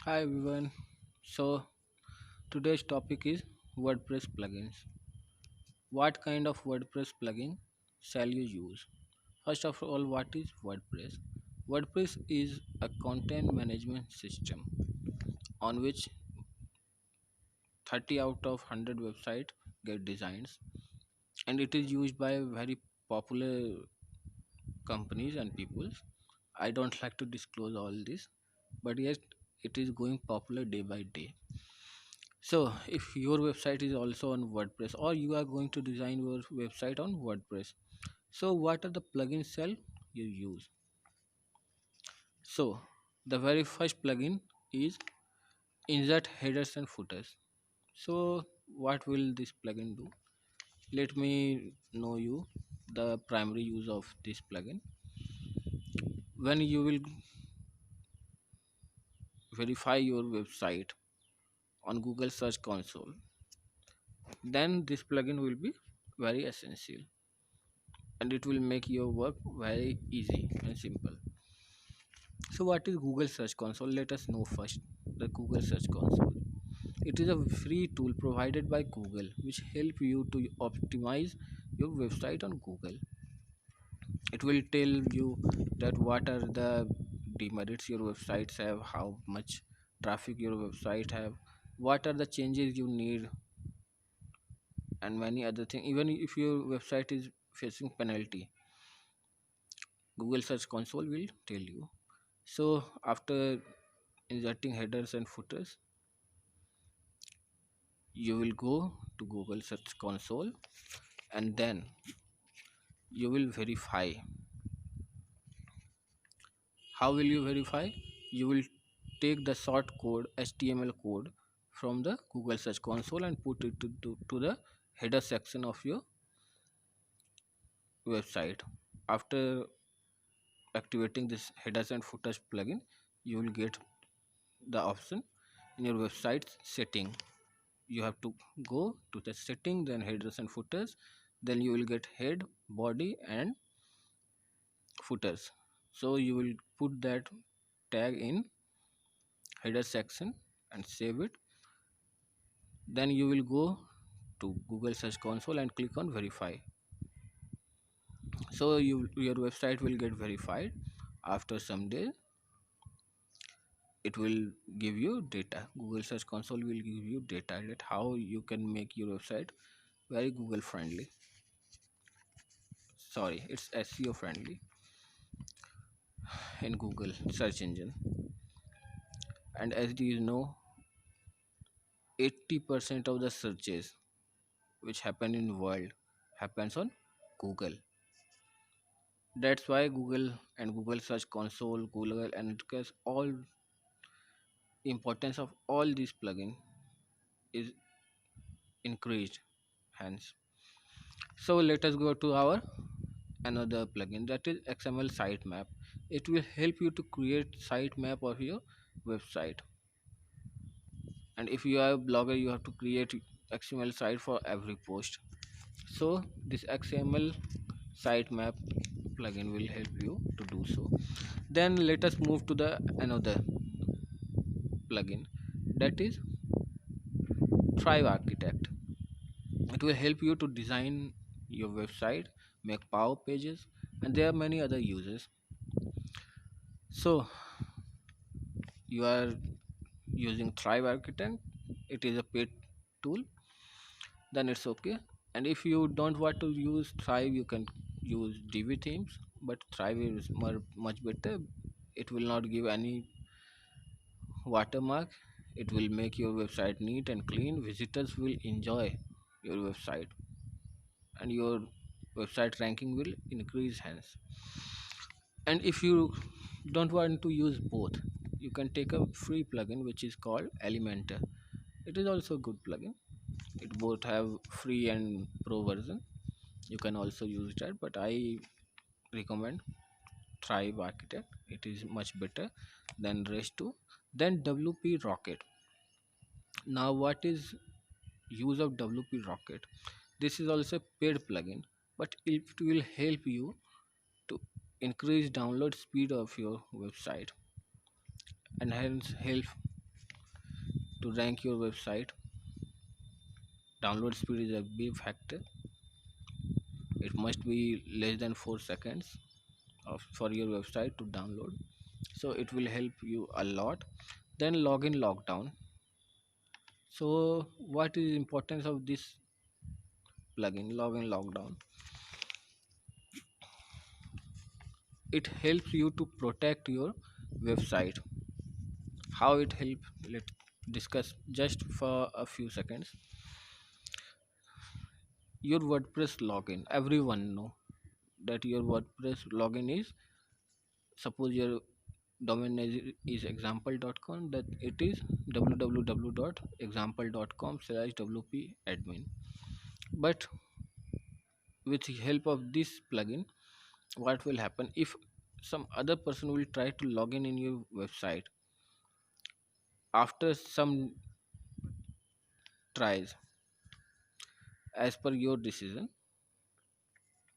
Hi everyone. So today's topic is WordPress plugins. What kind of WordPress plugin shall you use? First of all, what is WordPress? WordPress is a content management system on which 30 out of 100 websites get designs, and it is used by very popular companies and people. I don't like to disclose all this, but yet it is going popular day by day. So, if your website is also on WordPress or you are going to design your website on WordPress, so what are the plugins shall you use? So, the very first plugin is insert headers and footers. So, what will this plugin do? Let me know you the primary use of this plugin. When you will verify your website on Google Search Console, then this plugin will be very essential and it will make your work very easy and simple. So what is Google Search Console? Let us know first the Google Search Console. It is a free tool provided by Google which help you to optimize your website on Google. It will tell you that what are the demerits your websites have, how much traffic your website have, what are the changes you need, and many other things. Even if your website is facing penalty, Google Search Console will tell you. So after inserting headers and footers, you will go to Google Search Console and then you will verify. How will you verify? You will take the short code HTML code from the Google Search Console and put it to the header section of your website. After activating this headers and footers plugin, you will get the option in your website setting. You have to go to the setting, then headers and footers, then you will get head, body and footers. So you will put that tag in header section and save it. Then you will go to Google Search Console and click on verify. So your website will get verified. After some days it will give you data. Google Search Console will give you data that how you can make your website very Google friendly. Sorry, it's SEO friendly in Google search engine. And as you know, 80% of the searches which happen in world happens on Google. That's why Google and Google Search Console, Google Analytics, all importance of all these plugin is increased. Hence, so let us go to our another plugin, that is XML sitemap. It will help you to create sitemap of your website. And if you are a blogger, you have to create XML site for every post. So this XML sitemap plugin will help you to do so. Then let us move to the another plugin, that is Thrive Architect. It will help you to design your website, make power pages, and there are many other uses. So you are using Thrive Architect, it is a paid tool, then it's okay. And if you don't want to use Thrive, you can use Divi themes, but Thrive is much better. It will not give any watermark. It will make your website neat and clean. Visitors will enjoy your website and your website ranking will increase hence. And if you don't want to use both, you can take a free plugin which is called Elementor. It is also a good plugin. It both have free and pro version. You can also use that, but I recommend Thrive Architect. It is much better than rest two. Then WP Rocket. Now what is use of WP Rocket? This is also a paid plugin, but it will help you to increase download speed of your website and hence help. to rank your website. Download speed is a big factor. It must be less than 4 seconds for your website to download, so it will help you a lot. Then login lockdown. So what is importance of this plugin login lockdown? It helps you to protect your website. How it help? Let's discuss just for a few seconds. Your WordPress login, everyone know that your WordPress login is, suppose your domain name is example.com, that it is www.example.com/wp admin. But with the help of this plugin, what will happen if some other person will try to log in your website after some tries, as per your decision,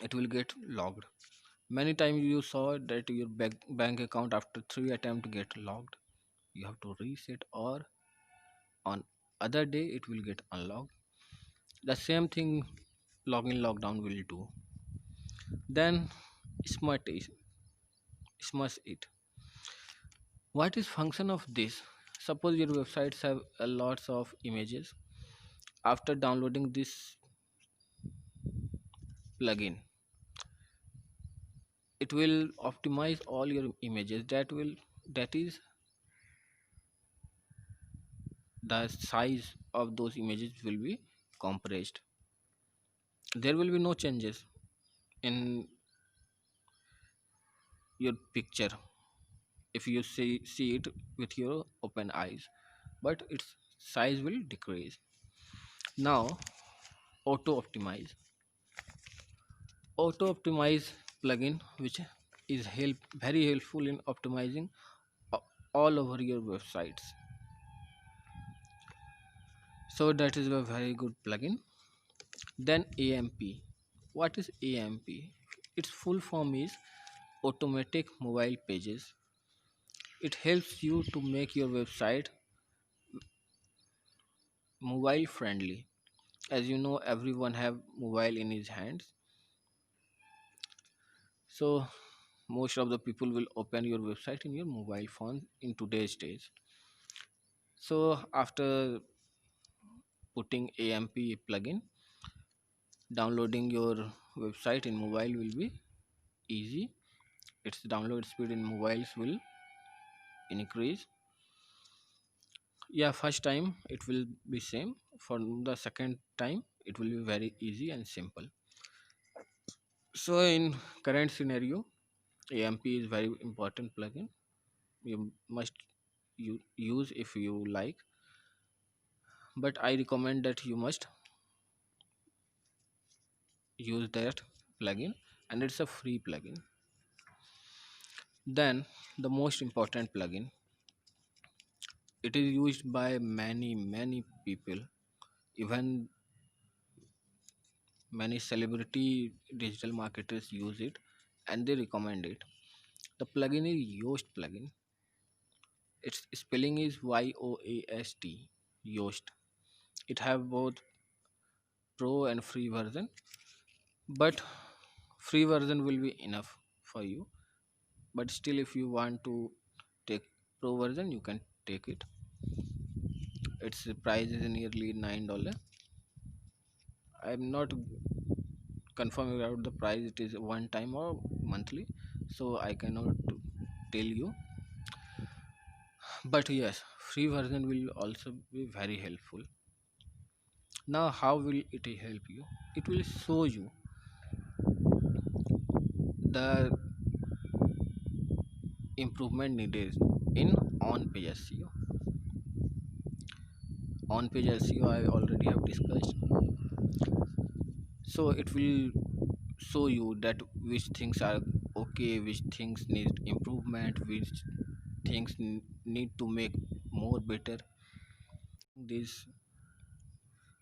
it will get logged. Many times you saw that your bank account after 3 attempts get logged. You have to reset, or on other day it will get unlocked. The same thing login lockdown will do. Then smart is smart it. What is function of this? Suppose your websites have a lots of images. After downloading this plugin, it will optimize all your images. That is, the size of those images will be compressed. There will be no changes in your picture if you see it with your open eyes, but its size will decrease. Now auto optimize. Auto optimize plugin, which is very helpful in optimizing a- all over your websites. So that is a very good plugin. Then AMP. What is AMP? Its full form is automatic mobile pages. It helps you to make your website mobile friendly. As you know, everyone have mobile in his hands, so most of the people will open your website in your mobile phone in today's days. So after putting AMP plugin, downloading your website in mobile will be easy. Its download speed in mobiles will increase. Yeah, first time it will be same. For the second time it will be very easy and simple. So in current scenario, AMP is very important plugin. You must use if you like, but I recommend that you must use that plugin, and it's a free plugin. Then the most important plugin, it is used by many people, even many celebrity digital marketers use it, and they recommend it. The plugin is Yoast plugin. Its spelling is Yoast. Yoast. It have both pro and free version, but free version will be enough for you. But still, if you want to take pro version, you can take it. Its price is nearly $9. I'm not confirming about the price. It is one time or monthly, so I cannot tell you. But yes, free version will also be very helpful. Now how will it help you? It will show you the improvement needed in on page SEO. On page SEO I already have discussed. So it will show you that which things are okay, which things need improvement, which things need to make more better. This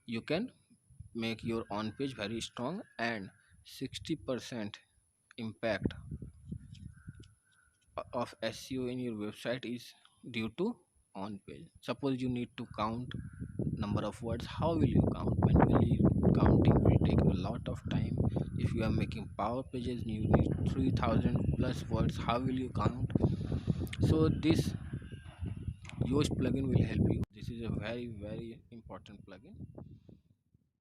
you can make your on page very strong, and 60% impact of SEO in your website is due to on page. Suppose you need to count number of words. How will you count? Manually counting will take a lot of time. If you are making power pages, you need 3000 plus words. How will you count? So this Yoast plugin will help you. This is a very important plugin.